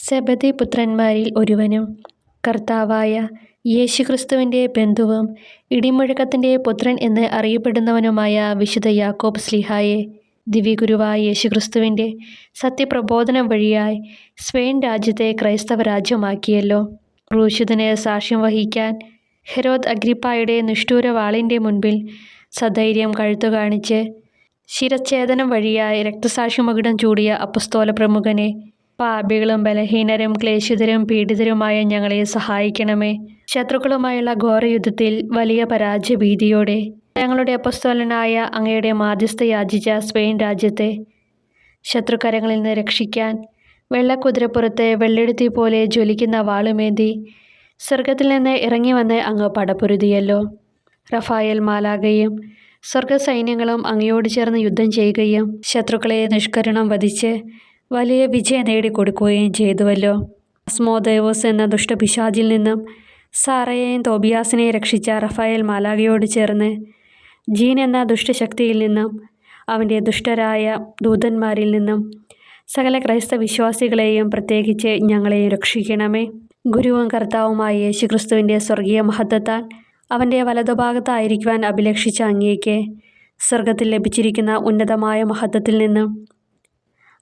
സെബദി പുത്രന്മാരിൽ ഒരുവനും കർത്താവായ യേശുക്രിസ്തുവിൻ്റെ ബന്ധുവും ഇടിമുഴക്കത്തിൻ്റെ പുത്രൻ എന്ന് അറിയപ്പെടുന്നവനുമായ വിശുദ്ധ യാക്കോബ് ശ്ലീഹായെ ദിവ്യഗുരുവായ യേശുക്രിസ്തുവിൻ്റെ സത്യപ്രബോധനം വഴിയായി സ്പെയിൻ രാജ്യത്തെ ക്രൈസ്തവ രാജ്യമാക്കിയല്ലോ. ക്രൂശിതന് സാക്ഷ്യം വഹിക്കാൻ ഹെരോദ് അഗ്രിപ്പായുടെ നിഷ്ഠൂരവാളിൻ്റെ മുൻപിൽ സധൈര്യം കഴുത്തു കാണിച്ച് ശിരച്ഛേദനം വഴിയായി രക്തസാക്ഷിമകുടം ചൂടിയ അപ്പസ്തോല പ്രമുഖനെ, പാപികളും ബലഹീനരും ക്ലേശിതരും പീഡിതരുമായ ഞങ്ങളെ സഹായിക്കണമേ. ശത്രുക്കളുമായുള്ള ഘോരയുദ്ധത്തിൽ വലിയ പരാജയഭീതിയോടെ ഞങ്ങളുടെ അപ്പസ്തോലനായ അങ്ങയുടെ മാധ്യസ്ഥ യാചിച്ച സ്പെയിൻ രാജ്യത്തെ ശത്രുക്കരങ്ങളിൽ നിന്ന് രക്ഷിക്കാൻ വെള്ളക്കുതിരപ്പുറത്ത് വെള്ളെടുത്തി പോലെ ജ്വലിക്കുന്ന വാളുമേന്തി സ്വർഗത്തിൽ നിന്ന് ഇറങ്ങി വന്ന് അങ്ങ് പടപൊരുതിയല്ലോ. റഫായേൽ മാലാഖയും സ്വർഗസൈന്യങ്ങളും അങ്ങയോട് ചേർന്ന് യുദ്ധം ചെയ്യുകയും ശത്രുക്കളെ നിഷ്കരുണം വധിച്ച് വലിയ വിജയം നേടിക്കൊടുക്കുകയും ചെയ്തുവല്ലോ. അസ്മോദയോസ് എന്ന ദുഷ്ടപിശാചിൽ നിന്നും സാറയെയും തോബിയാസിനെയും രക്ഷിച്ച റഫായേൽ മാലാഖയോട് ചേർന്ന് ജീൻ എന്ന ദുഷ്ടശക്തിയിൽ നിന്നും അവൻ്റെ ദുഷ്ടരായ ദൂതന്മാരിൽ നിന്നും സകല ക്രൈസ്തവ വിശ്വാസികളെയും പ്രത്യേകിച്ച് ഞങ്ങളെയും രക്ഷിക്കണമേ. ഗുരുവും കർത്താവുമായ യേശുക്രിസ്തുവിൻ്റെ സ്വർഗീയ മഹത്വത്താൽ അവൻ്റെ വലതുഭാഗത്തായിരിക്കുവാൻ അഭിലഷിച്ച അങ്ങേക്ക് സ്വർഗത്തിൽ ലഭിച്ചിരിക്കുന്ന ഉന്നതമായ മഹത്വത്തിൽ നിന്നും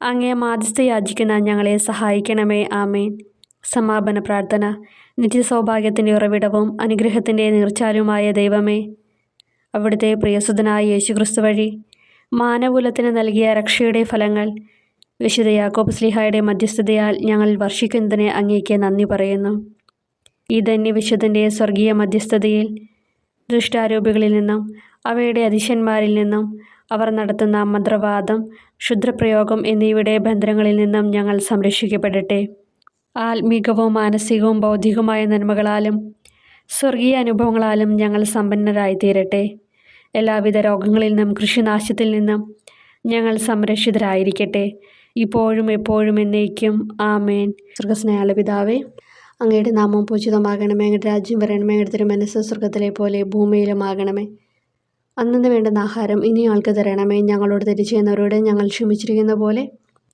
അങ്ങേ മാധ്യസ്ഥ യാചിക്കുന്ന ഞങ്ങളെ സഹായിക്കണമേ. ആമേൻ. സമാപന പ്രാർത്ഥന. നിത്യസൗഭാഗ്യത്തിൻ്റെ ഉറവിടവും അനുഗ്രഹത്തിൻ്റെ നീർച്ചാലുമായ ദൈവമേ, അവിടുത്തെ പ്രിയസുതനായ യേശുക്രിസ്തു വഴി മാനകുലത്തിന് നൽകിയ രക്ഷയുടെ ഫലങ്ങൾ വിശുദ്ധ യാക്കോബ് ശ്ലീഹായുടെ മധ്യസ്ഥതയാൽ ഞങ്ങൾ വർഷിക്കുന്നതിന് അങ്ങേക്ക് നന്ദി പറയുന്നു. ഈ ധന്യവിശുദ്ധൻ്റെ സ്വർഗീയ മധ്യസ്ഥതയിൽ ദുഷ്ടാരൂപികളിൽ നിന്നും അവയുടെ അതിശന്മാരിൽ നിന്നും അവർ നടത്തുന്ന മന്ത്രവാദം, ക്ഷുദ്രപ്രയോഗം എന്നിവയുടെ ബന്ധനങ്ങളിൽ നിന്നും ഞങ്ങൾ സംരക്ഷിക്കപ്പെടട്ടെ. ആത്മീകവും മാനസികവും ബൗദ്ധികവുമായ നന്മകളാലും സ്വർഗീയ അനുഭവങ്ങളാലും ഞങ്ങൾ സമ്പന്നരായിത്തീരട്ടെ. എല്ലാവിധ രോഗങ്ങളിൽ നിന്നും കൃഷിനാശത്തിൽ നിന്നും ഞങ്ങൾ സംരക്ഷിതരായിരിക്കട്ടെ, ഇപ്പോഴും എപ്പോഴും എന്നേക്കും. ആമേൻ. സ്വർഗസ്നേഹമുള്ള പിതാവേ, അങ്ങയുടെ നാമം പൂജിതമാകണമേ. അങ്ങയുടെ രാജ്യം വരണമേ. അങ്ങയുടെ തിരുമനസ്സ് സ്വർഗത്തിലെ പോലെ ഭൂമിയിലുമാകണമേ. അന്നു വേണ്ടുന്ന ആഹാരം ഇനി ഞങ്ങൾക്ക് തരണമേ. ഞങ്ങളോട് തെറ്റ് ചെയ്യുന്നവരോട് ഞങ്ങൾ ക്ഷമിച്ചിരിക്കുന്ന പോലെ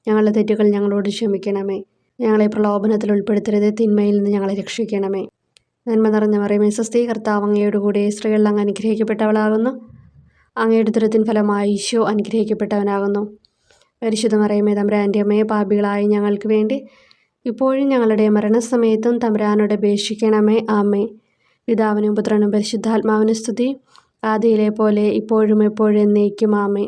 ഞങ്ങളുടെ തെറ്റുകൾ ഞങ്ങളോട് ക്ഷമിക്കണമേ. ഞങ്ങളെ പ്രലോഭനത്തിൽ ഉൾപ്പെടുത്തരുത്, തിന്മയിൽ നിന്ന് ഞങ്ങളെ രക്ഷിക്കണമേ. നന്മ നിറഞ്ഞ മറിയമേ, സ്വസ്തി, കർത്താവ് അങ്ങയുടെ കൂടെ, സ്ത്രീകളിൽ അങ്ങ് അനുഗ്രഹിക്കപ്പെട്ടവളാകുന്നു. അങ്ങയുടെ ഉദരത്തിൻ ഫലമായി ഈശോ അനുഗ്രഹിക്കപ്പെട്ടവനാകുന്നു. പരിശുദ്ധ മറിയമേ, തമ്പുരാൻ്റെ അമ്മയെ, പാപികളായ ഞങ്ങൾക്ക് വേണ്ടി ഇപ്പോഴും ഞങ്ങളുടെ മരണസമയത്തും തമ്പുരാനോട് അപേക്ഷിക്കണമേ. ആമേ. പിതാവിനും പുത്രനും പരിശുദ്ധാത്മാവിനും സ്തുതി, ആദിയിലെ പോലെ ഇപ്പോഴും എപ്പോഴും എന്നേക്കും. ആമേ.